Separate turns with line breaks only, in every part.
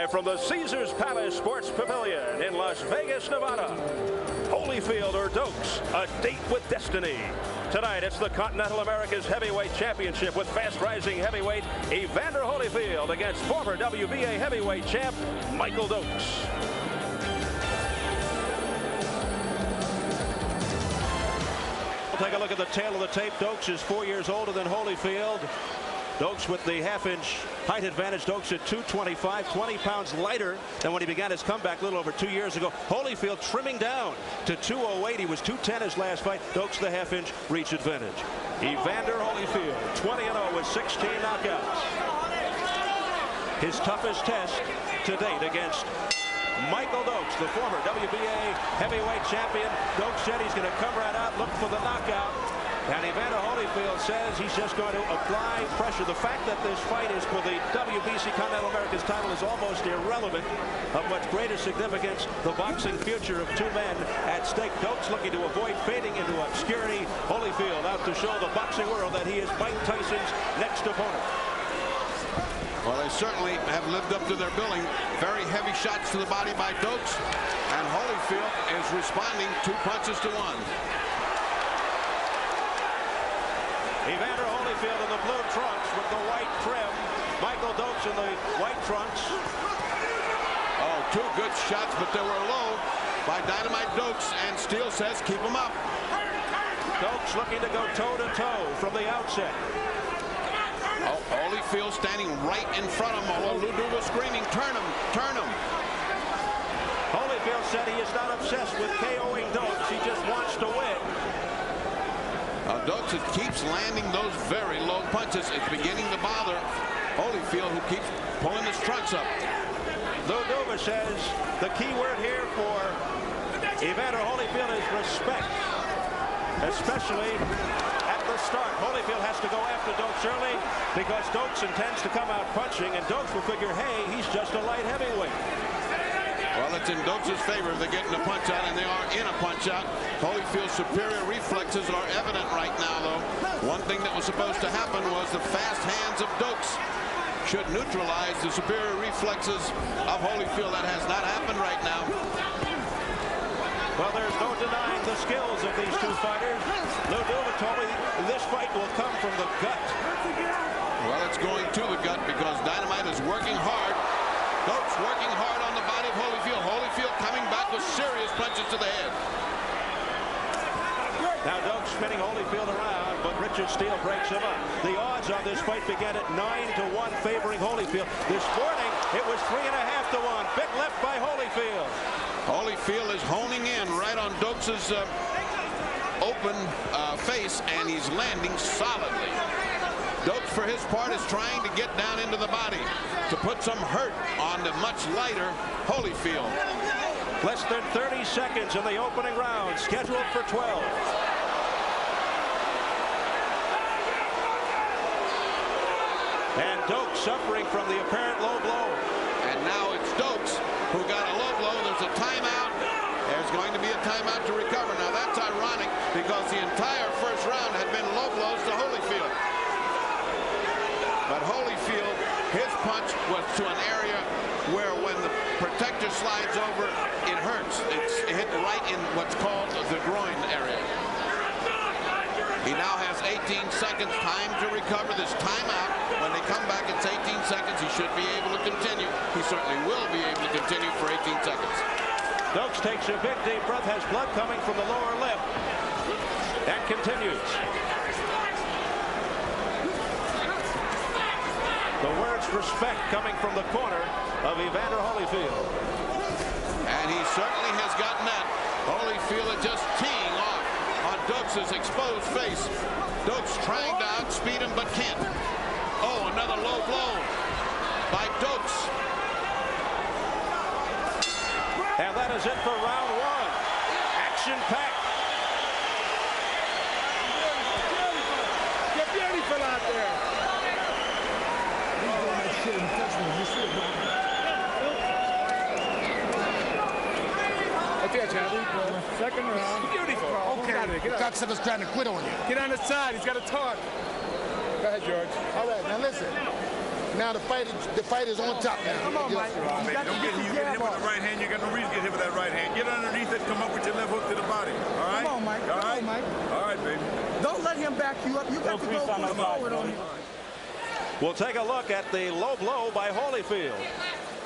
Live from the Caesars Palace Sports Pavilion in Las Vegas, Nevada. Holyfield or Dokes, a date with destiny. Tonight, it's the Continental America's Heavyweight Championship with fast-rising heavyweight Evander Holyfield against former WBA heavyweight champ Michael Dokes. We'll take a look at the tail of the tape. Dokes is 4 years older than Holyfield. Dokes with the half-inch height advantage. Dokes at 225, 20 pounds lighter than when he began his comeback a little over 2 years ago. Holyfield trimming down to 208. He was 210 his last fight. Dokes the half-inch reach advantage. Evander Holyfield, 20-0 with 16 knockouts. His toughest test to date against Michael Dokes, the former WBA heavyweight champion. Dokes said he's going to come right out, look for the knockout. And Evander Holyfield says he's just going to apply pressure. The fact that this fight is for the WBC Continental America's title is almost irrelevant. Of much greater significance, the boxing future of two men at stake. Dokes looking to avoid fading into obscurity. Holyfield out to show the boxing world that he is Mike Tyson's next opponent.
Well, they certainly have lived up to their billing. Very heavy shots to the body by Dokes. And Holyfield is responding 2 punches to 1.
Evander Holyfield in the blue trunks with the white trim. Michael Dokes in the white trunks.
Oh, 2 good shots, but they were low by Dynamite Dokes, and Steele says keep them up.
Dokes looking to go toe-to-toe from the outset.
Oh, Holyfield standing right in front of him, although Ludu was screaming, turn him, turn him.
Holyfield said he is not obsessed with KOing Dokes. He just wants to win.
Dokes keeps landing those very low punches. It's beginning to bother Holyfield, who keeps pulling his trunks up.
Ludu says the key word here for Evander Holyfield is respect, especially at the start. Holyfield has to go after Dokes early because Dokes intends to come out punching, and Dokes will figure, hey, he's just a light heavyweight.
Well, it's in Dokes' favor. They're getting a punch out, and they are in a punch out. Holyfield's superior reflexes are evident right now, though. One thing that was supposed to happen was the fast hands of Dokes should neutralize the superior reflexes of Holyfield. That has not happened right now.
Well, there's no denying the skills of these two fighters. Ludu told me this fight will come from the gut.
Well, it's going to the gut because Dynamite is working hard. Dokes working hard on the body of Holyfield. Holyfield coming back with serious punches to the head.
Now Dokes spinning Holyfield around, but Richard Steele breaks him up. The odds on this fight began at 9-1 favoring Holyfield. This morning, it was 3.5-1. Big left by Holyfield.
Holyfield is honing in right on Dokes' open face, and he's landing solidly. Dokes, for his part, is trying to get down into the body to put some hurt on the much lighter Holyfield.
Less than 30 seconds in the opening round, scheduled for 12. And Dokes suffering from the apparent low blow.
And now it's Dokes who got a low blow. There's a timeout. There's going to be a timeout to recover. Now that's ironic because the entire first round had been low blows to Holyfield. But Holyfield, his punch was to an area where when the protector slides over, it hurts. It's hit right in what's called the groin area. He now has 18 seconds time to recover this timeout. When they come back, it's 18 seconds. He should be able to continue. He certainly will be able to continue for 18 seconds.
Dokes takes a big deep breath, has blood coming from the lower lip, and continues. The words respect coming from the corner of Evander Holyfield.
And he certainly has gotten that. Holyfield is just teeing off on Dokes' exposed face. Dokes trying to outspeed him but can't. Oh, another low blow by Dokes.
And that is it for round 1. Action-packed.
Get beautiful out there. Okay, Charlie. Second round. Beautiful. Okay.
Dokes was trying to quit on you.
Get on the side. He's got to talk. Go ahead, George.
All right, now listen.
Now the fight is on top now.
Come on, Mike.
Don't get hit with the right hand. You got no reason to get hit with that right hand. Get underneath it. Come up with your left hook to the body. All right?
Come on, Mike.
All right?
Come on, Mike.
All right, baby.
Don't let him back you up. You got to go forward on him.
We'll take a look at the low blow by Holyfield.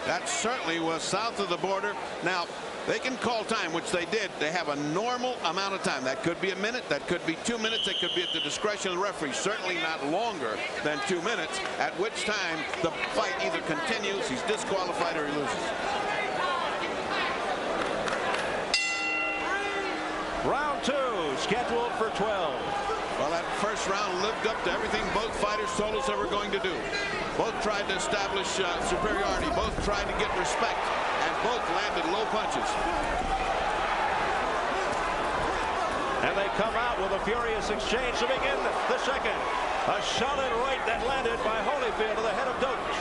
That certainly was south of the border. Now, they can call time, which they did. They have a normal amount of time. That could be a minute. That could be 2 minutes. It could be at the discretion of the referee. Certainly not longer than 2 minutes, at which time the fight either continues, he's disqualified, or he loses.
Round 2 scheduled for 12.
Well, that first round lived up to everything both fighters told us they were going to do. Both tried to establish superiority. Both tried to get respect. And both landed low punches.
And they come out with a furious exchange to begin the second. A solid right that landed by Holyfield to the head of Dokes.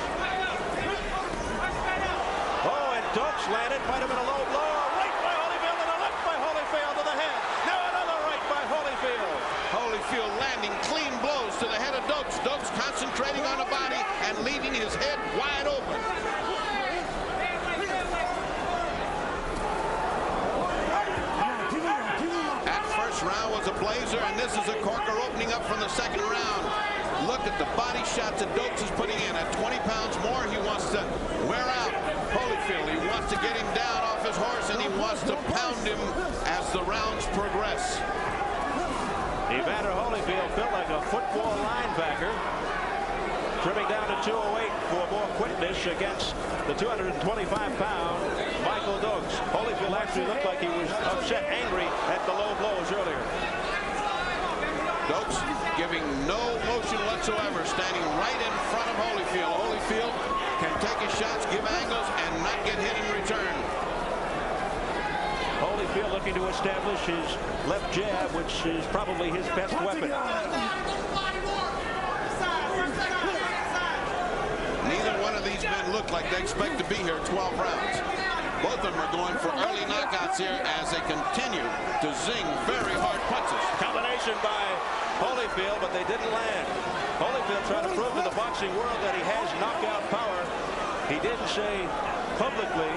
Oh, and Dokes landed, might have been a low blow. A right by Holyfield and a left by Holyfield to the head. Now another right by Holyfield.
Holyfield landing clean blows to the head of Dokes. Dokes concentrating on the body and leaving his head wide open. That first round was a blazer, and this is a corker opening up from the second round. Look at the body shots that Dokes is putting in. At 20 pounds more, he wants to wear out Holyfield. He wants to get him down off his horse, and he wants to pound him as the rounds progress.
Evander Holyfield built like a football linebacker, trimming down to 208 for more quickness against the 225-pound Michael Dokes. Holyfield actually looked like he was upset, angry at the low blows earlier.
Dokes giving no motion whatsoever, standing right in front of Holyfield. Holyfield can take his shots, give angles, and not get hit in return.
Holyfield looking to establish his left jab, which is probably his best weapon.
Neither one of these men look like they expect to be here 12 rounds. Both of them are going for early knockouts here as they continue to zing very hard punches.
Combination by Holyfield, but they didn't land. Holyfield trying to prove to the boxing world that he has knockout power. He didn't say publicly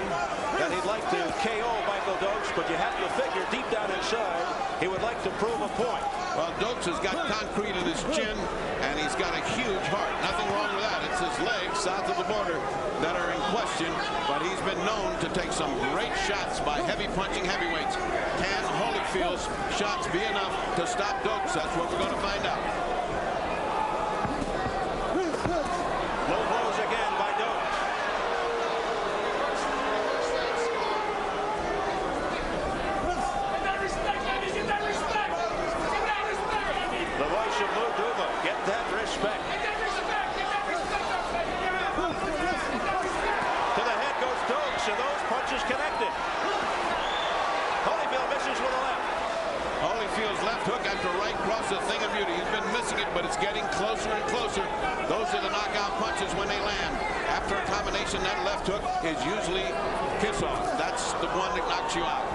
that he'd like to KO Michael Dokes, but you have to figure deep down inside he would like to prove a point.
Well, Dokes has got concrete in his chin, and he's got a huge heart. Nothing wrong with that. It's his legs south of the border that are in question, but he's been known to take some great shots by heavy punching heavyweights. Can Holyfield's shots be enough to stop Dokes? That's what we're going to find out.
Low blows again by Dokes. The voice of Lou Duva, get that respect. To the head goes Dokes, and those punches connected. Holyfield misses with a left.
Holyfield's left hook after right cross, a thing of beauty. He's been missing it, but it's getting closer and closer. Those are the knockout punches when they land. After a combination, that left hook is usually kiss off. That's the one that knocks you out.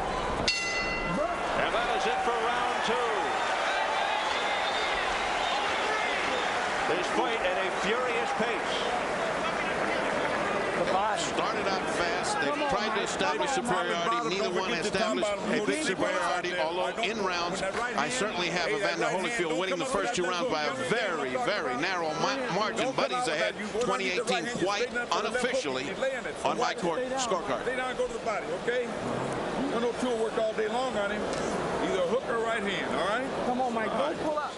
And that is it for round 2. This fight at a furious pace.
Started out fast. They tried to establish superiority. Neither one established a big superiority, although in rounds, I certainly have Evander Holyfield winning the first 2 rounds by a very, very narrow margin. But he's ahead 2018 quite unofficially on my scorecard.
Lay down and go to the body, okay? Don't no tool work all day long on him. Either hook or right hand, all right?
Come on, Mike. Don't pull up.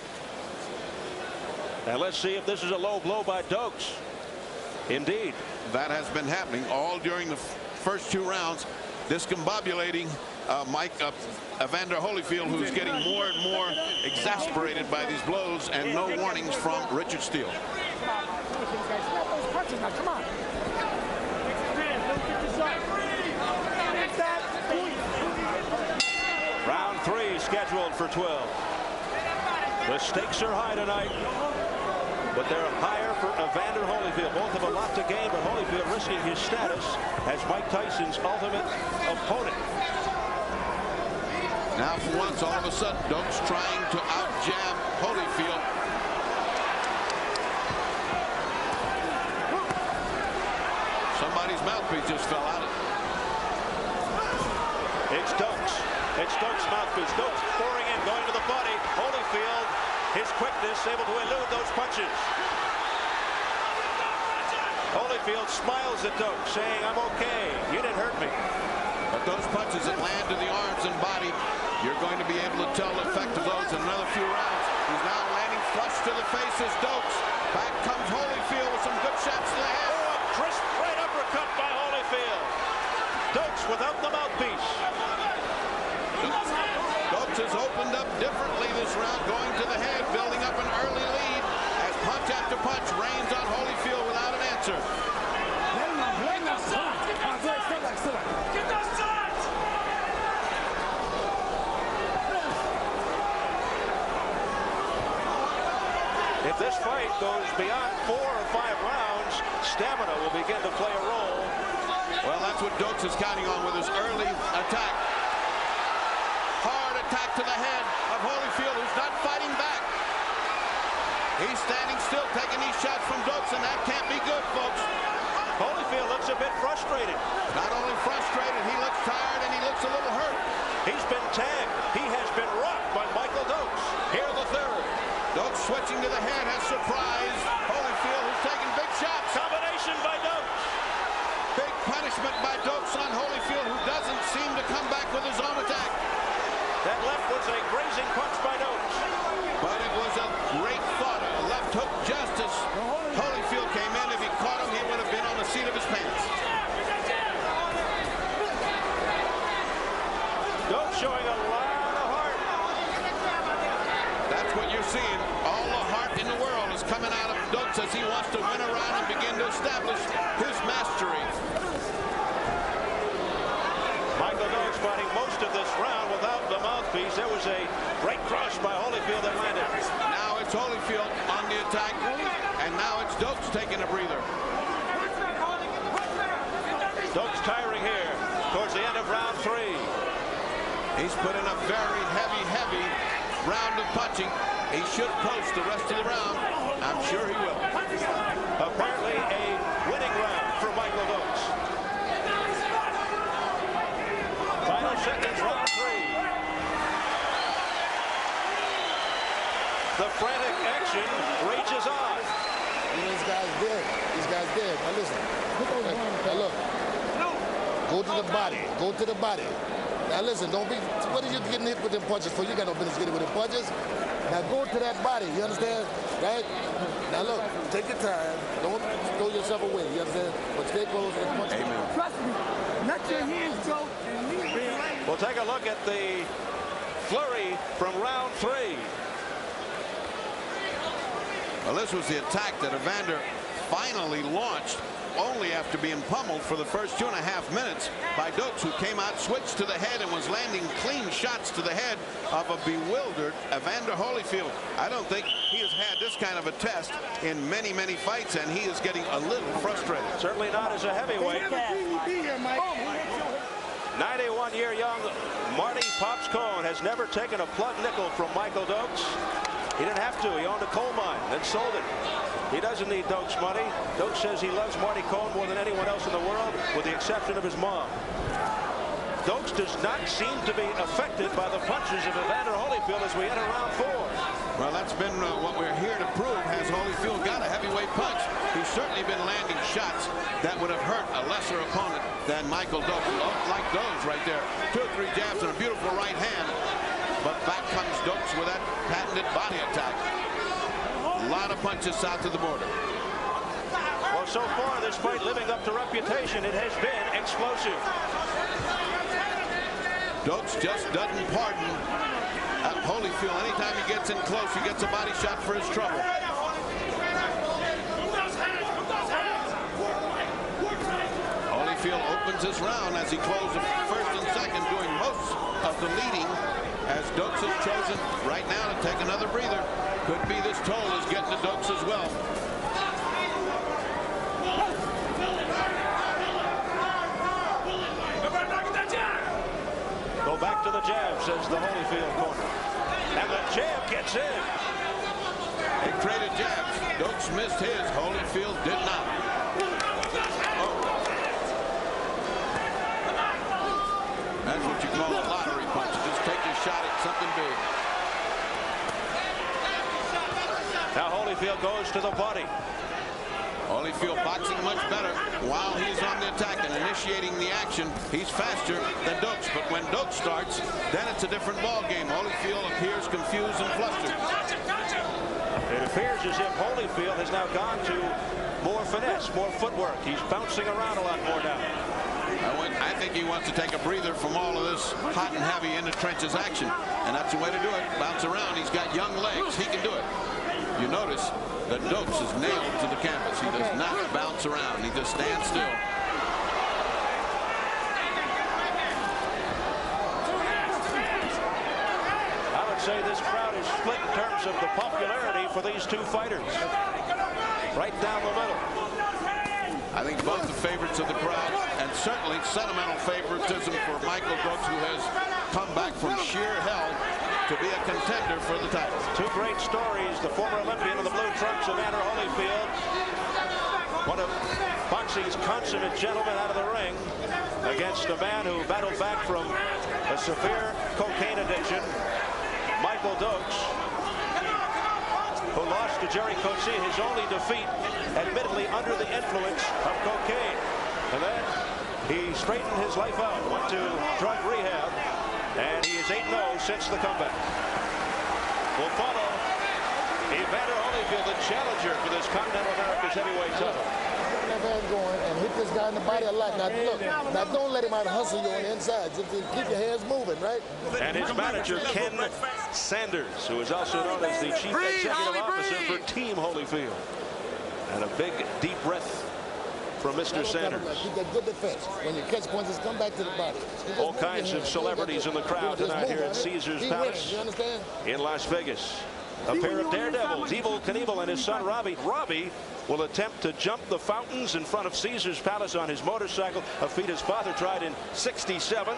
And let's see if this is a low blow by Dokes. Indeed.
That has been happening all during the first 2 rounds. Discombobulating Evander Holyfield, who's getting more and more exasperated by these blows, and no warnings from Richard Steele.
Come on.
Round 3 scheduled for 12. The stakes are high tonight, but they're higher for Evander Holyfield. Both have a lot to gain, but Holyfield risking his status as Mike Tyson's ultimate opponent.
Now for once, all of a sudden, Dokes trying to out-jab Holyfield. mouthpiece just fell out.
It's Dokes. It's Dokes' mouthpiece. Dokes pouring in, going to the body. Holyfield, his quickness, able to elude those punches. Holyfield smiles at Dokes, saying, "I'm okay. You didn't hurt me."
But those punches that land to the arms and body, you're going to be able to tell the effect of those in another few rounds. He's now landing flush to the face as Dokes. Back comes Holyfield with some good shots to the head.
Oh, a crisp right uppercut by Holyfield. Dokes without the mouthpiece.
Dokes has opened up differently this round, going to the head, building up an early lead as punch after punch rains on Holyfield without an answer.
If this fight goes beyond 4 or 5 rounds, stamina will begin to play a role.
Well, that's what Dokes is counting on with his early attack. Hard attack to the head of Holyfield, who's not fighting back. He's standing still, taking these shots from Dokes, and that can't be good, folks.
Holyfield looks a bit frustrated.
Not only frustrated, he looks tired and he looks a little hurt.
He's been tagged. He has been rocked by Michael Dokes. Here the third.
Dokes switching to the head has surprised Holyfield, who's taking big shots.
Combination by Dokes.
Big punishment by Dokes on Holyfield, who doesn't seem to come back with his own attack.
That left was a grazing punch by Dokes.
But it was a great thought. A left hook just as Holyfield came in. If he caught him, he would have been on the seat of his pants.
Dokes showing a lot of heart.
That's what you're seeing. All the heart in the world is coming out of Dokes as he wants to win a round and begin to establish his mastery.
Michael Dokes fighting most of this round without the mouthpiece. There was a great crush by Holyfield that landed.
Now it's Holyfield on the attack, and now it's Dokes taking a breather.
Dokes tiring here towards the end of round 3.
He's put in a very heavy round of punching. He should post the rest of the round. I'm sure he will.
Apparently a winning round for Michael Dokes. Final seconds, round 3. The frantic action rages on.
This guy's dead. This guy's dead. Now listen. Now look. Go to the body. Go to the body. Now listen, don't be, what are you getting hit with them punches for? You got no business getting with them punches. Now go to that body, you understand? Right? Now look, take your time. Don't throw yourself away, you understand? But stay close and punch.
Amen.
Trust me. Not your hands, Joe.
We'll take a look at the flurry from round 3.
Well, this was the attack that Evander finally launched, only after being pummeled for the first 2.5 minutes by Dokes, who came out, switched to the head, and was landing clean shots to the head of a bewildered Evander Holyfield. I don't think he has had this kind of a test in many fights, and he is getting a little frustrated.
Certainly not as a heavyweight. 91-year young Marty Pops Cohn has never taken a plug nickel from Michael Dokes. He didn't have to. He owned a coal mine, then sold it. He doesn't need Dokes' money. Dokes says he loves Marty Cohn more than anyone else in the world, with the exception of his mom. Dokes does not seem to be affected by the punches of Evander Holyfield as we enter round 4.
Well, that's been what we're here to prove. Has Holyfield got a heavyweight punch? He's certainly been landing shots that would have hurt a lesser opponent than Michael Dokes. Like those right there. 2 or 3 jabs and a beautiful right hand. But back comes Dokes with that patented body attack. A lot of punches south of the border.
Well, so far this fight, living up to reputation, it has been explosive.
Dokes just doesn't pardon Holyfield. Anytime he gets in close, he gets a body shot for his trouble. Holyfield opens his round as he closes first and second, doing most of the leading, as Dokes has chosen right now to take another breather. Could be this toll is getting to Dokes as well.
Go back to the jab, says the Holyfield corner. And the jab gets in.
They traded jabs. Dokes missed his. Holyfield did not. Oh. That's what you call a lottery punch. Just take a shot at something big.
Now Holyfield goes to the body.
Holyfield boxing much better while he's on the attack and initiating the action. He's faster than Dokes, but when Dokes starts, then it's a different ball game. Holyfield appears confused and flustered.
It appears as if Holyfield has now gone to more finesse, more footwork. He's bouncing around a lot more now.
I think he wants to take a breather from all of this hot and heavy in the trenches action, and that's the way to do it. Bounce around. He's got young legs. He can do it. You notice that Dokes is nailed to the canvas. He does not bounce around. He just stands still.
I would say this crowd is split in terms of the popularity for these two fighters. Right down the middle.
I think both the favorites of the crowd, and certainly sentimental favoritism for Michael Dokes, who has come back from sheer hell to be a contender for the title.
Two great stories. The former Olympian of the blue trunks, Evander Holyfield, one of boxing's consummate gentlemen out of the ring, against a man who battled back from a severe cocaine addiction, Michael Dokes, who lost to Jerry Coetzee, his only defeat, admittedly under the influence of cocaine. And then he straightened his life out, went to drug rehab, and he is 8-0 since the comeback. Will follow Evander Holyfield, the challenger for this Continental America's heavyweight title.
Going and hit this guy in the body a lot. Now look, now don't let him out hustle you on the inside. Just keep your hands moving, right?
And his manager, Ken Sanders, who is also known as the chief executive officer for Team Holyfield. And a big, deep breath from Mr. Sanders.
Keep that good defense. When you catch punches, come back to the body.
All kinds of celebrities in the crowd tonight here at Caesars Palace
you understand?
in Las Vegas. A pair of daredevils, Evel Knievel and his son Robbie. Robbie will attempt to jump the fountains in front of Caesars Palace on his motorcycle, a feat his father tried in '67,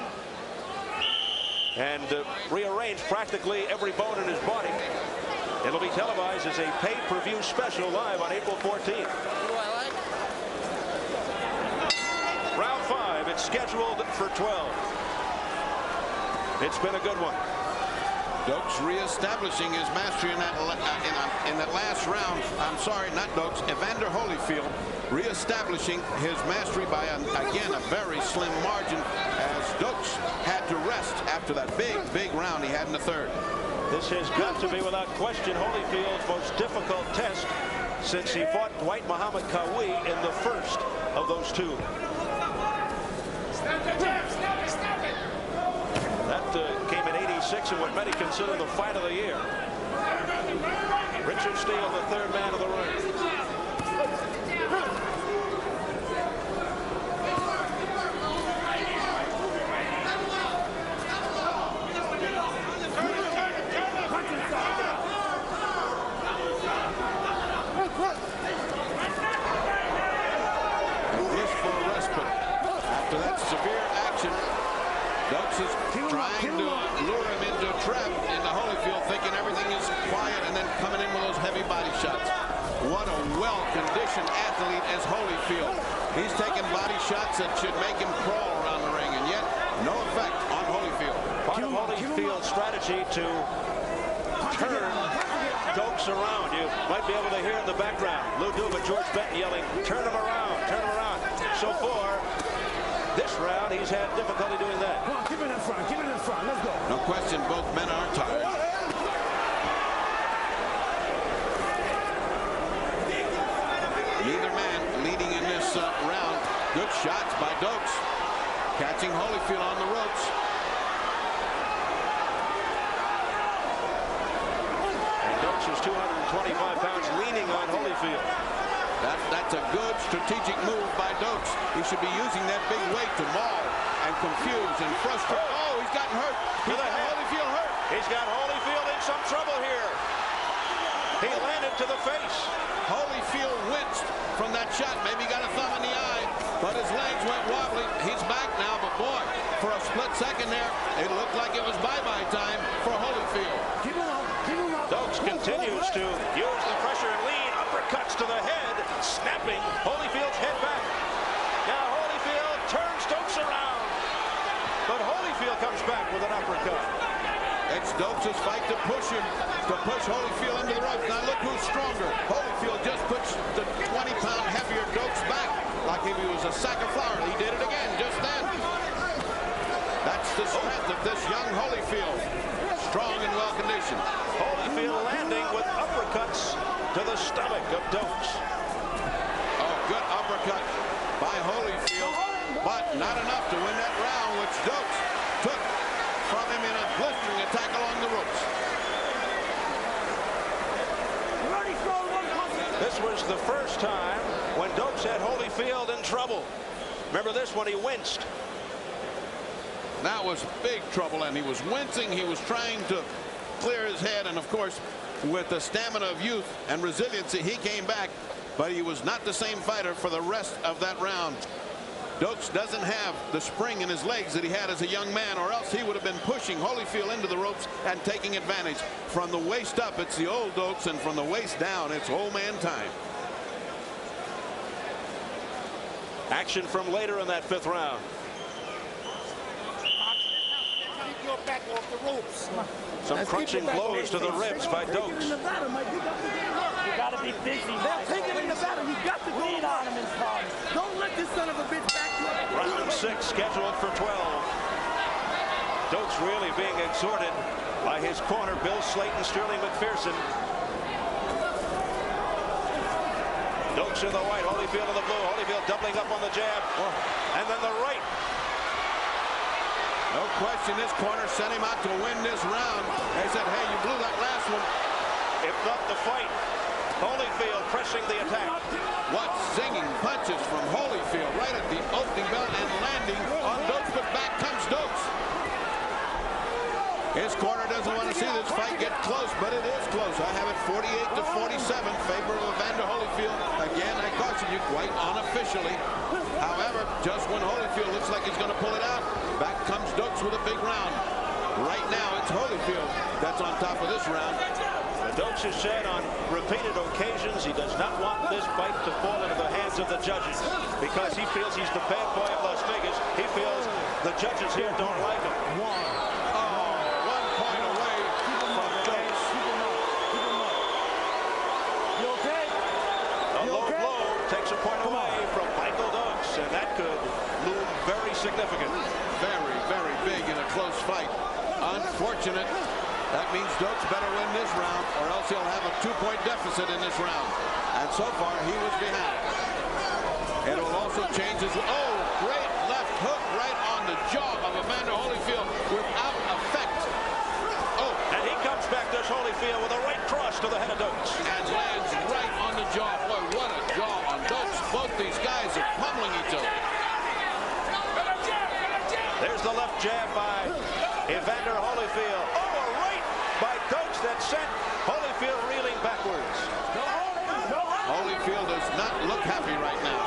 and rearranged practically every bone in his body. It'll be televised as a pay-per-view special live on April 14th. Round 5, it's scheduled for 12. It's been a good one.
Dokes reestablishing his mastery in that last round. I'm sorry, not Dokes. Evander Holyfield reestablishing his mastery by, again, a very slim margin, as Dokes had to rest after that big round he had in the third.
This has got to be, without question, Holyfield's most difficult test since he fought Dwight Muhammad Qawi in the first of those two. That came in '86 in what many consider the fight of the year. Richard Steele, the third man of the ring.
Blissful respite after that severe action. Dokes is trying to lure him into a trap into Holyfield, thinking everything is quiet, and then coming in with those heavy body shots. What a well-conditioned athlete as Holyfield. He's taking body shots that should make him crawl around the ring, and yet no effect on Holyfield.
Part of Holyfield's strategy to turn Dokes around. You might be able to hear in the background Lou Duva, George Benton yelling, turn him around, turn him around. So far, this round, he's had difficulty doing that.
Come on, keep it in front, keep it in front. Let's go.
No question, both men are tired. Neither man leading in this round. Good shots by Dokes, catching Holyfield on the ropes.
And Dokes is 225 pounds, leaning on Holyfield.
That's a good strategic move by Dokes. He should be using that big weight to maul and confuse and frustrate. Oh, he's gotten hurt. He's got Holyfield hurt.
He's got Holyfield in some trouble here. He landed to the face.
Holyfield winced from that shot. Maybe he got a thumb in the eye, but his legs went wobbly. He's back now, but boy, for a split second there, it looked like it was bye-bye time for Holyfield.
Keep him up, keep him up.
Dokes continues to use the pressure and lead. Uppercuts to the head, snapping Holyfield's head back. Now Holyfield turns Dokes around, but Holyfield Holyfield comes back with an uppercut.
It's Dokes' fight to push him, to push Holyfield into the ropes. Now look who's stronger. Holyfield just puts the 20-pound heavier Dokes back like if he was a sack of flour. He did it again just then. That's the strength of this young Holyfield. Strong and well-conditioned.
Holyfield landing with uppercuts to the stomach of Dokes.
Oh, good uppercut by Holyfield, but not enough to win that round, which Dokes took from him in a blistering attack along the ropes.
This was the first time when Dokes had Holyfield in trouble. Remember this when he winced.
That was big trouble, and he was wincing. He was trying to clear his head, and of course, with the stamina of youth and resiliency, he came back, but he was not the same fighter for the rest of that round. Dokes doesn't have the spring in his legs that he had as a young man, or else he would have been pushing Holyfield into the ropes and taking advantage. From the waist up, it's the old Dokes, and from the waist down, it's old man time.
Action from later in that 5th round.
Your back off the ropes.
Some crunching blows to the ribs by Dokes.
You gotta be busy. They'll take him in the battle. You got to lean on him in time. Don't let this son of a bitch back you up.
Round 6 scheduled for 12. Dokes really being exhorted by his corner, Bill Slayton, Sterling McPherson. Dokes in the white, Holyfield in the blue. Holyfield doubling up on the jab, and then the right.
No question, this corner sent him out to win this round. They said, hey, you blew that last one.
If not the fight, Holyfield pressing the attack.
What zinging punches from Holyfield right at the opening bell and landing on Dokes, but back comes Dokes. His corner doesn't want to see this fight get close, but it is close. I have it 48-47, favor of Evander Holyfield. Again, I caution you, quite unofficially. However, just when Holyfield looks like he's going to pull it out, back comes Dokes with a big round. Right now, it's Holyfield that's on top of this round.
Dokes has said on repeated occasions he does not want this fight to fall into the hands of the judges because he feels he's the bad boy of Las Vegas. He feels the judges here don't like him.
1 point away from Dokes.
You okay?
A low blow takes a point away from Michael Dokes, and that could loom very significant.
Very, very big in a close fight. Unfortunate. That means Dokes better win this round, or else he'll have a 2-point deficit in this round. And so far, he was behind. It will also change his... Oh, great left hook right on the jaw of Evander Holyfield without effect. Oh,
and he comes back, there's Holyfield with a right cross to the head of Dokes.
And lands right on the jaw. Boy, what a jaw on Dokes. Both these guys are pummeling each other.
There's the left jab by Evander Holyfield. Oh, a right by Dokes that sent Holyfield reeling backwards.
Holyfield does not look happy right now.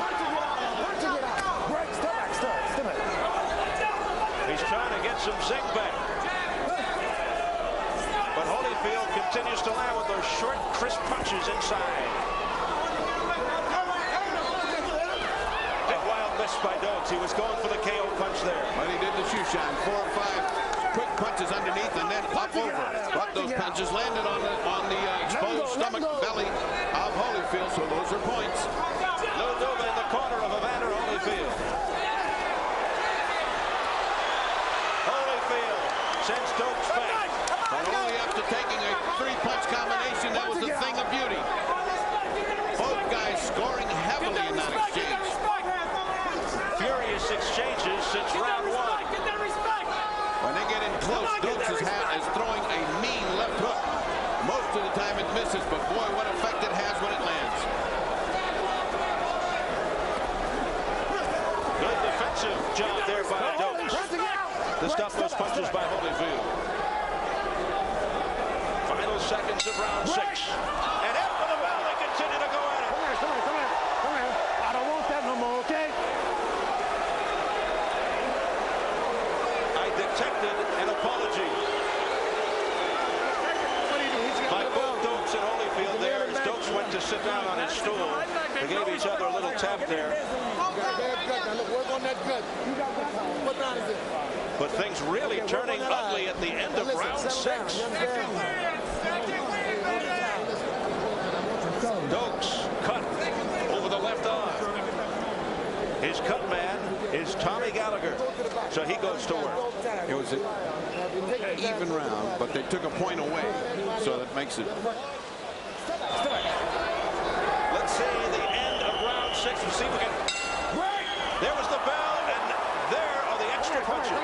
He's trying to get some zing back. But Holyfield continues to land with those short, crisp punches inside. Big wild miss by Dokes. He was going for the KO punch there.
But he did the shoe shine. 4 or 5 quick punches underneath and then up over. But those punches landed on the exposed stomach belly of Holyfield, so those are points.
Lou Duva in the corner of Evander Holyfield. Holyfield sends Dokes back.
But only after taking a 3-punch combination, that was the thing of beauty. Both guys scoring heavily in that exchange.
Furious exchanges since round 1.
When they get in close, Dokes is throwing a mean left hook. Most of the time it misses, but boy, what effect it has when it lands.
Good defensive job there by Dokes to stop those punches by Holyfield. Final seconds of round 6. And after the bell, they continue to go at it.
Come here. I don't want that no more, okay?
I detected an apology by both Dokes and Holyfield there as Dokes went to sit down on his stool. They gave each other a little tap there.
Got a bad gut. Now look, work on that gut. What round is it?
But things really turning ugly at the end of round 6. Dokes cut over the left eye. His cut man is Tommy Gallagher. So he goes to work.
It was an even round, but they took a point away. So that makes it.
Let's see the end of round 6. We'll see if we can. There was the bell, and there are the extra punches.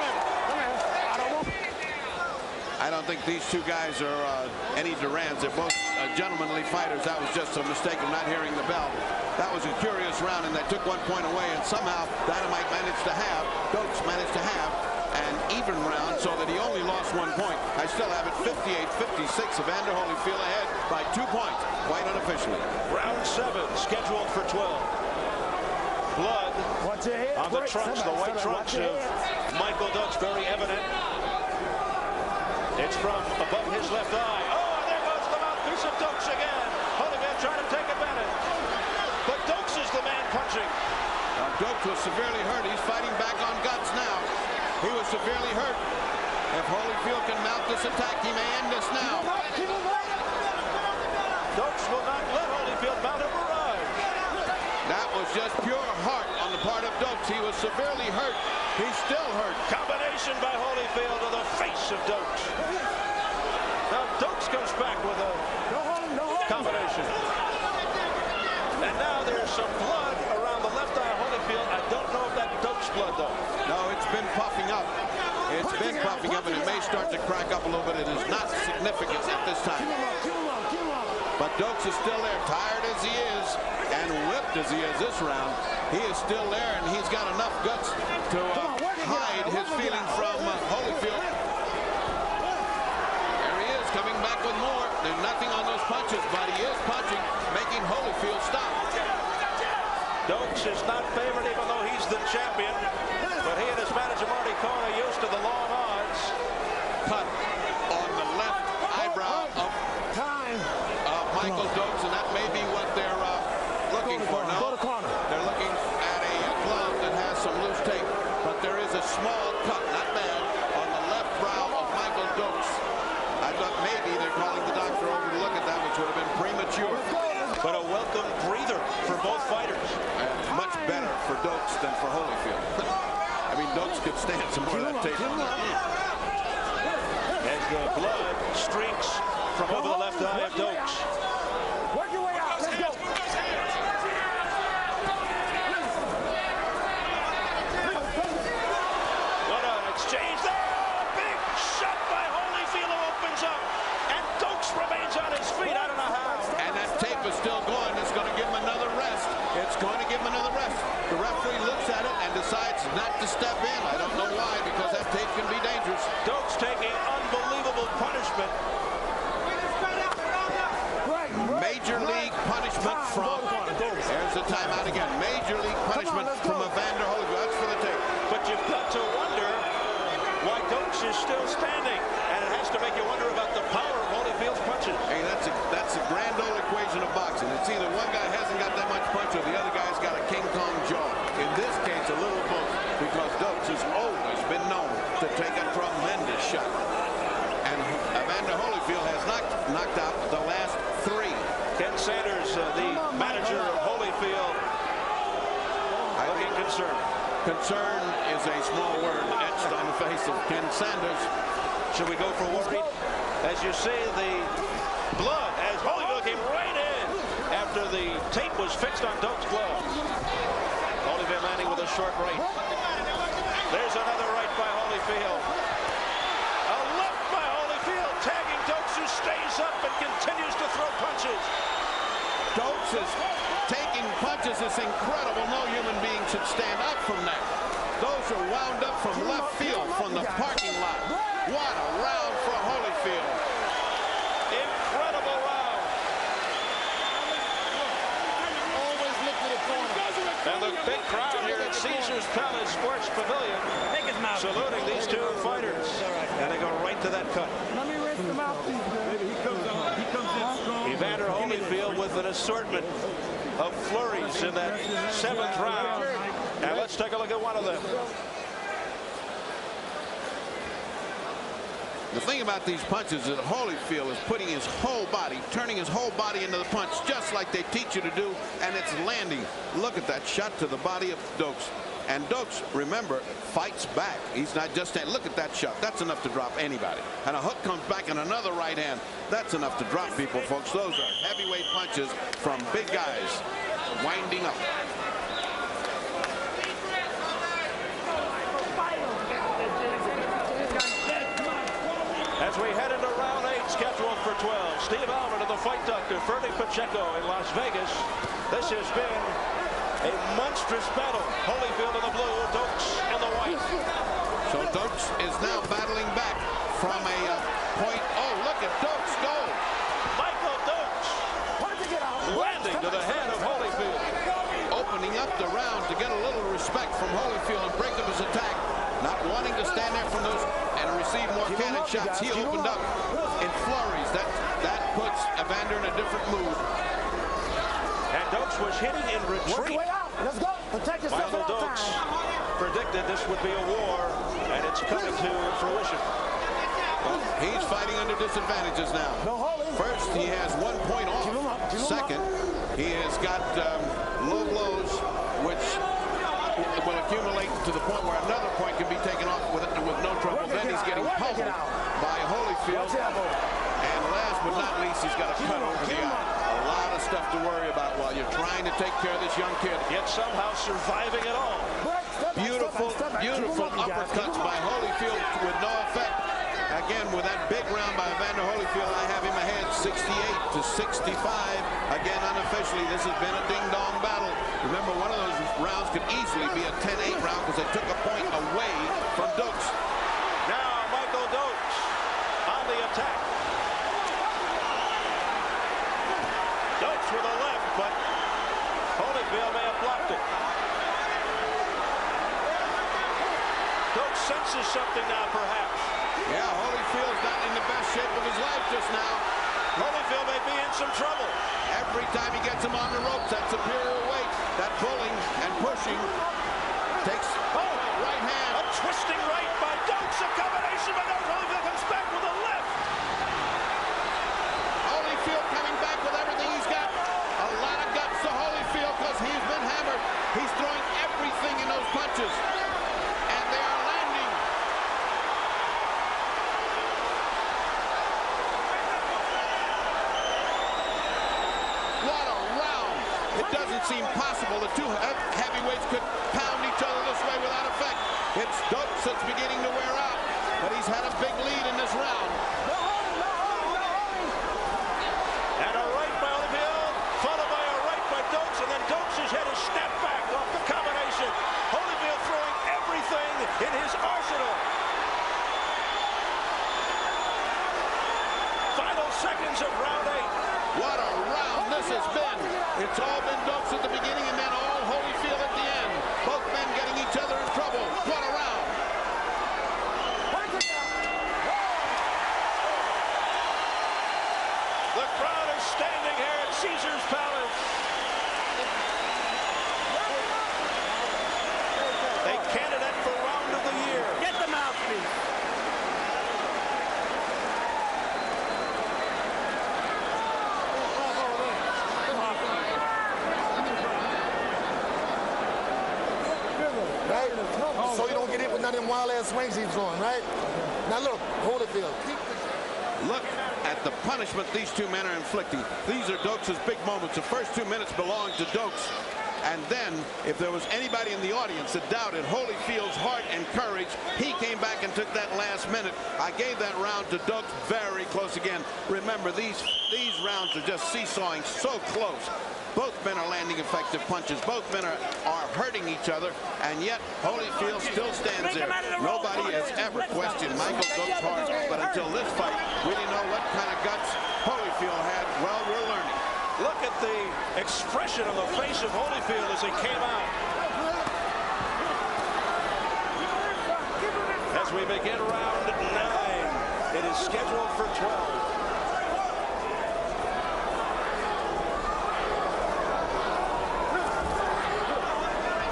I don't think these two guys are any Durans. They're both gentlemanly fighters. That was just a mistake of not hearing the bell. That was a curious round, and they took 1 point away, and somehow Dynamite managed to have, Dokes managed to have an even round so that he only lost 1 point. I still have it 58-56. Evander Holyfield ahead by 2 points, quite unofficially.
Round 7 scheduled for 12. Blood on the trunks, the white trunks of Michael Dokes, very evident. It's from above his left eye. Oh, and there goes the mouthpiece of Dokes again. Holyfield trying to take advantage. But Dokes is the man punching.
Dokes was severely hurt. He's fighting back on guts now. He was severely hurt. If Holyfield can mount this attack, he may end this now.
Dokes will not let Holyfield mount a barrage.
That was just pure heart on the part of Dokes. He was severely hurt. He's still hurt.
Combination by Holyfield to the face of Dokes. Now Dokes comes back with a combination. And now there's some blood around the left eye of Holyfield. I don't know if that's Dokes blood though.
No, it's been puffing up. It's been puffing up, and it may start to crack up a little bit. It is not significant at this time. But Dokes is still there, tired as he is, and whipped as he is this round. He is still there, and he's got enough guts to hide his feeling from Holyfield. There he is, coming back with more. There's nothing on those punches, but he is punching, making Holyfield stop.
Dokes is not favored, even though he's the champion. But he and his manager, Marty Cohn, are used to the long odds.
Cut on the left eyebrow of Michael Dokes, and that may be what they're looking for. No, they're looking at a glove that has some loose tape, but there is a small cut, not bad, on the left brow of Michael Dokes. I thought maybe they're calling the doctor over to look at that, which would have been premature.
But a welcome breather for both fighters.
Much better for Dokes than for Holyfield. I mean, Dokes could stand some more of that tape on that.
As the blood streaks from over the left eye of Dokes.
Work your way out. Let's go.
What an exchange there. Big shot by Holyfield, who opens up. And Dokes remains on his feet. I don't know how.
And that tape is still going. It's going to give him another rest. It's going to give him another rest. The referee looks at it and decides not to step in. I don't know why, because that tape can be dangerous.
Dokes taking unbelievable punishment.
Major league punishment from, there's the timeout again. Major league punishment from Evander Holyfield. That's for the tape.
But you've got to wonder why Dokes is still standing. And it has to make you wonder about the power of Holyfield's punches.
Hey, that's a grand old equation of boxing. It's either one guy hasn't got that much punch or the other guy's got a King Kong jaw. In this case, a little both, because Dokes has always been known to take a tremendous shot. And Evander Holyfield has knocked out the last 3.
Ken Sanders, the manager of Holyfield, looking concerned.
Concern is a small word etched on the face of Ken Sanders.
Should we go for war? As you see, the blood, as Holyfield came right in after the tape was fixed on Dokes' gloves. Holyfield landing with a short right. There's another right by Holyfield. A left by Holyfield, tagging Dokes, who stays up and continues to throw punches.
Dokes is taking punches. It's incredible. No human being should stand up from that. Those are wound up from left field, from the parking lot. What a round for Holyfield.
Incredible round.
Always look to the corner.
And the big crowd here at Caesars Palace Sports Pavilion saluting these two fighters. And they go right to that cut.
Let me rinse them out, please.
He comes in strong.
Evander Holyfield with an assortment of flurries in that 7th round. And let's take a look at one of them.
The thing about these punches is that Holyfield is putting his whole body, turning his whole body into the punch, just like they teach you to do, and it's landing. Look at that shot to the body of Dokes. And Dokes, remember, fights back. He's not just standing. Look at that shot. That's enough to drop anybody. And a hook comes back and another right hand. That's enough to drop people, folks. Those are heavyweight punches from big guys winding up.
As we head into round 8, scheduled for 12, Steve Evander to the fight doctor, Ferdy Pacheco in Las Vegas. This has been a monstrous battle. Holyfield in the blue, Dokes in the white.
So Dokes is now battling back from a point. Oh, look at Dokes go.
Michael Dokes landing to the head of Holyfield.
Opening up the round to get a little respect from Holyfield and break up his attack. Not wanting to stand there from those and receive more cannon shots. He opened up in flurries. That puts Evander in a different mood.
And Dokes was hitting in retreat.
Let's go. Protect yourself.
Michael Dokes predicted this would be a war, and it's coming to fruition.
Well, he's fighting under disadvantages now. First, he has 1 point off. Second, he has got low blows, which will accumulate to the point where another point can be taken off with no trouble. Then he's getting pummeled by Holyfield. And last but not least, he's got a cut over the eye. A lot of stuff to worry about while you're trying to take care of this young kid.
Yet somehow surviving it all.
Beautiful, beautiful uppercuts by Holyfield with no effect. Again, with that big round by Evander Holyfield, I have him ahead 68 to 65. Again, unofficially, this has been a ding-dong battle. Remember, one of those rounds could easily be a 10-8 round because they took a point away from Dokes.
Now, Michael Dokes on the attack. Dokes with a left, but Holyfield may have blocked it. Dokes senses something now, perhaps.
Yeah, Holyfield's not in the best shape of his life just now.
Holyfield may be in some trouble.
Every time he gets him on the ropes, that superior weight, that pulling and pushing takes right hand.
A twisting right by Dokes. A combination by Dokes. Holyfield comes back with a left.
Holyfield coming back with everything he's got. A lot of guts to Holyfield because he's been hammered. He's throwing everything in those punches. And they are landing. What a round. It doesn't seem possible the two heavyweights could pound each other this way without effect. It's Dokes that's beginning to wear out, but he's had a big lead in this round.
And a right by Holyfield, followed by a right by Dokes, and then Dokes' head is snapped back off the combination. Holyfield throwing everything in his arsenal. Final seconds of round 8.
What a round this has been. It's all been Dokes at the beginning and then all Holyfield at the end. Both men getting each other in trouble. What a round.
The crowd is standing here at Caesar's Palace. A candidate for round of the year.
Get the mouthpiece.
Right? So you don't get hit with none of them wild-ass swings he's throwing, right? Now look, Holyfield.
Look at the punishment these two men are inflicting. These are Dokes' big moments. The first 2 minutes belong to Dokes. And then, if there was anybody in the audience that doubted Holyfield's heart and courage, he came back and took that last minute. I gave that round to Dokes very close again. Remember, these rounds are just seesawing so close. Both men are landing effective punches. Both men are hurting each other, and yet Holyfield still stands there. Nobody has ever questioned Michael Dokes' heart, but until this fight, we didn't know what kind of guts Holyfield had. Well, we're learning.
Look at the expression on the face of Holyfield as he came out. As we begin round 9, it is scheduled for 12.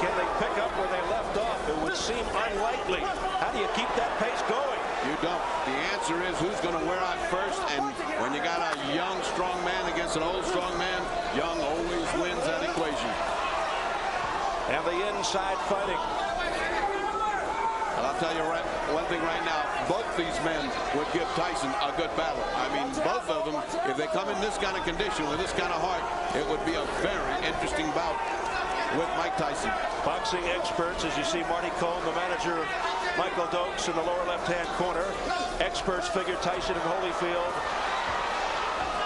Can they pick up where they left off? It would seem unlikely. How do you keep that pace going?
You don't. The answer is who's going to wear out first, and when you got a young, strong man against an old, strong man, young always wins that equation.
And the inside fighting.
And I'll tell you one thing right now, both these men would give Tyson a good battle. I mean, both of them, if they come in this kind of condition with this kind of heart, it would be a very interesting bout with Mike Tyson.
Boxing experts, as you see Marty Cohn, the manager of Michael Dokes, in the lower left-hand corner. Experts figure Tyson and Holyfield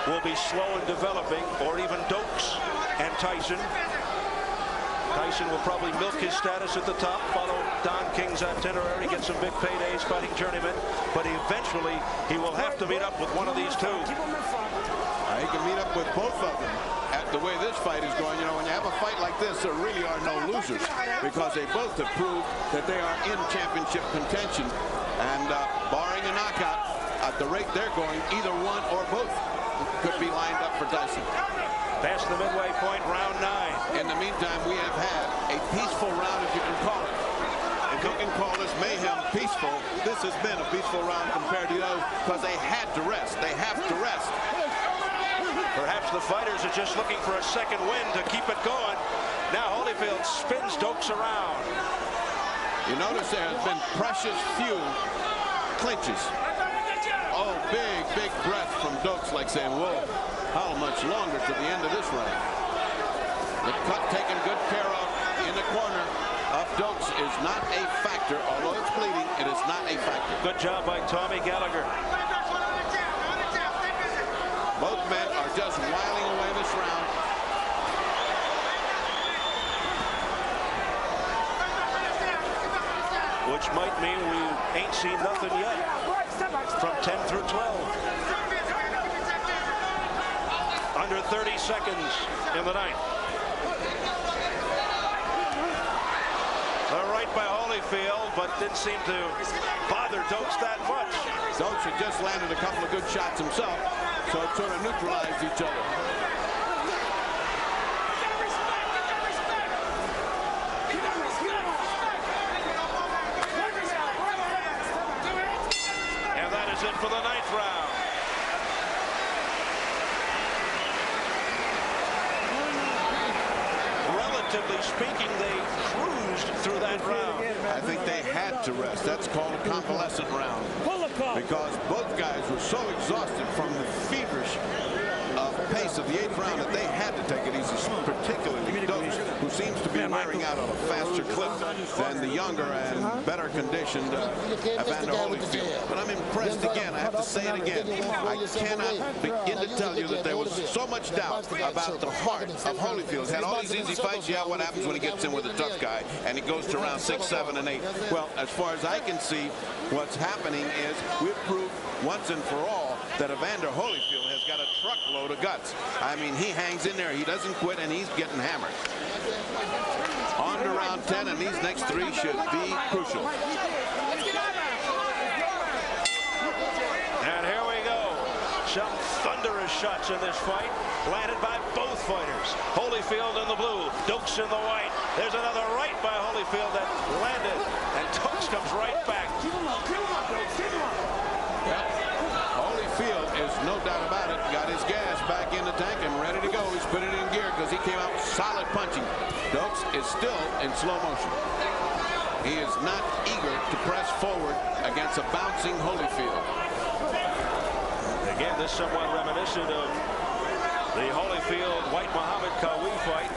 will be slow in developing, or even Dokes and Tyson. Tyson will probably milk his status at the top, follow Don King's itinerary, get some big paydays fighting journeymen, but eventually he will have to meet up with one of these two.
He can meet up with both of them. At the way this fight is going, you know, when you have a fight like this, there really are no losers, because they both have proved that they are in championship contention, and barring a knockout, at the rate they're going, either one or both could be lined up for Tyson.
Past the midway point, round 9.
In the meantime, we have had a peaceful round, if you can call it. If you can call this mayhem peaceful, this has been a peaceful round compared to those, because they had to rest. They have to rest.
Perhaps the fighters are just looking for a second wind to keep it going. Now Holyfield spins Dokes around.
You notice there has been precious few clinches. Oh, big breath from Dokes, like saying, whoa, how much longer to the end of this round? The cut taken good care of in the corner of Dokes is not a factor. Although it's bleeding, it is not a factor.
Good job by Tommy Gallagher.
Both men are just whiling away this round.
Which might mean we ain't seen nothing yet from 10 through 12. Under 30 seconds in the ninth. A right by Holyfield, but didn't seem to bother Dokes that much.
Dokes had just landed a couple of good shots himself, so it sort of neutralized each other.
And that is it for the ninth round. Relatively speaking, they cruised through that round.
I think they had to rest. That's called a convalescent round, because both guys were so exhausted from the feverish pace of the 8th round that they had to take it easy, particularly Dokes, who seems to be wearing out on a faster clip than the younger and better conditioned Evander Holyfield. But I'm impressed again. I have to say it again. I cannot begin to tell you that there was so much doubt about the heart of Holyfield. Had all these easy fights. Yeah, what happens when he gets in with a tough guy and he goes to round 6, 7, and 8? Well, as far as I can see, what's happening is we've proved once and for all that Evander Holyfield has got a truckload of guts. I mean, he hangs in there, he doesn't quit, and he's getting hammered. On to round 10, and these next 3 should be crucial.
And here we go. Some thunderous shots in this fight, landed by both fighters. Holyfield in the blue, Dokes in the white. There's another right by Holyfield that landed, and Dokes comes right back.
Well, Holyfield is no doubt about it. Got his gas back in the tank and ready to go. He's put it in gear because he came out solid punching. Dokes is still in slow motion. He is not eager to press forward against a bouncing Holyfield.
Again, this somewhat reminiscent of the Holyfield-White Muhammad Kawi fight,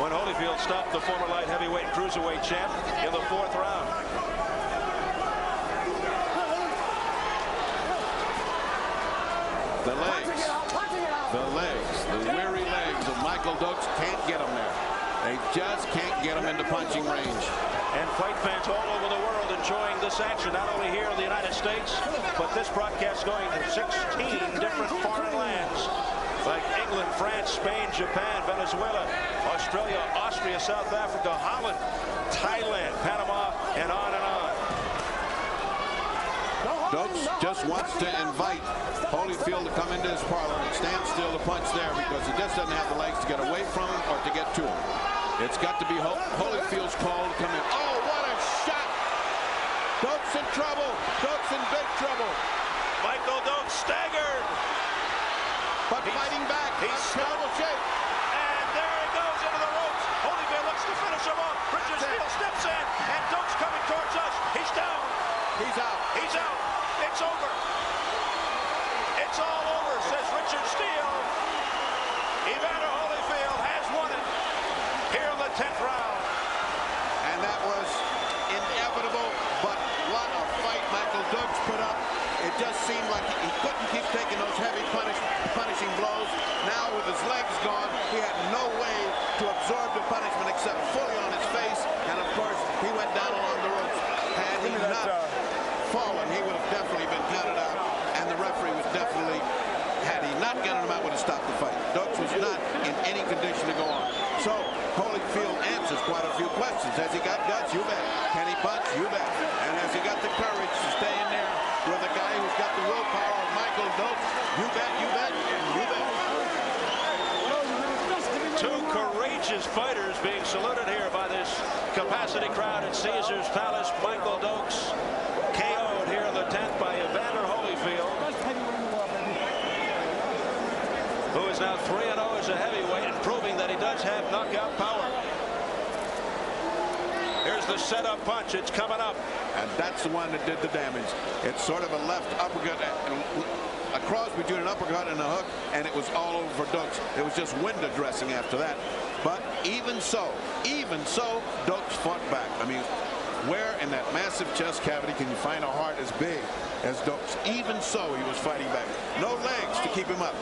when Holyfield stopped the former light heavyweight cruiserweight champ in the 4th round.
The weary legs of Michael Dokes can't get him there. They just can't get him into punching range.
And fight fans all over the world enjoying this action, not only here in the United States, but this broadcast going to 16 different foreign lands, like England, France, Spain, Japan, Venezuela, Australia, Austria, South Africa, Holland, Thailand, Panama, and on and on.
Dokes just wants to invite Holyfield to come into his parlor and stand still to punch there, because he just doesn't have the legs to get away from him or to get to him. It's got to be Holyfield's call to come in. Oh, what a shot Dokes in trouble. Dokes in big trouble.
Michael Dokes staggered.
But fighting back.
He's
terrible shape.
And there he goes into the ropes. Holyfield looks to finish him off. Richard Steele steps in, and Dokes coming towards us. He's down.
He's out.
He's out. It's over. It's all over, says Richard Steele. Evander Holyfield has won it here in the 10th round.
And that was inevitable, but what a fight Michael Dokes put up. It just seemed like he couldn't keep taking those heavy punishing blows. Now with his legs gone, he had no way to absorb the punishment except fully on his face. And of course, he went down along the ropes. Had he not fallen, he would have definitely been counted out. And the referee was definitely, had he not gotten him out, would have stopped the fight. Dokes was not in any condition to go on. So Holyfield answers quite a few questions. Has he got guts? You bet. Can he punch? You bet. And has he got the courage to stay in there with a guy who's got the willpower of Michael Dokes? You bet, you bet, you bet.
Two courageous fighters being saluted here by this capacity crowd at Caesars Palace. Michael Dokes KO'd here in the 10th by Evander Holyfield, who is now 3-0 as a heavyweight and proving that he does have knockout power. Here's the setup punch. It's coming up.
And that's the one that did the damage. It's sort of a left uppercut, a cross between an uppercut and a hook, and it was all over for Dokes. It was just window dressing after that. But even so, Dokes fought back. I mean, where in that massive chest cavity can you find a heart as big as Dokes? Even so, he was fighting back. No legs to keep him up.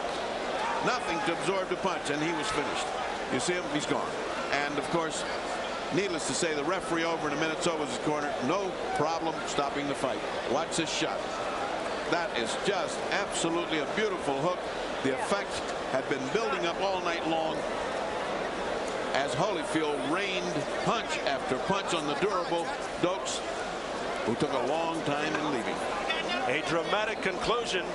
Nothing to absorb the punch, and he was finished. You see him? He's gone. And, of course, needless to say, the referee over in a minute's over his corner. No problem stopping the fight. Watch this shot. That is just absolutely a beautiful hook. The effect had been building up all night long as Holyfield rained punch after punch on the durable Dokes, who took a long time in leaving.
A dramatic conclusion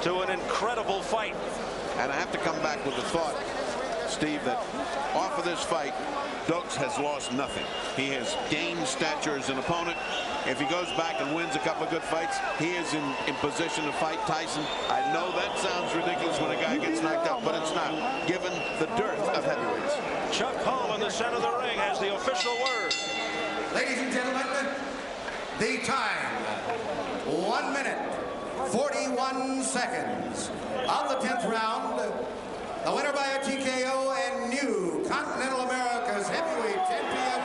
to an incredible fight.
And I have to come back with the thought, Steve, that off of this fight, Dokes has lost nothing. He has gained stature as an opponent. If he goes back and wins a couple of good fights, he is in position to fight Tyson. I know that sounds ridiculous when a guy gets knocked out, but it's not, given the dearth of heavyweights.
Chuck Hall in the center of the ring has the official word.
Ladies and gentlemen, the time, 1 minute, 41 seconds of the 10th round. The winner by a TKO and new Continental America's heavyweight champion,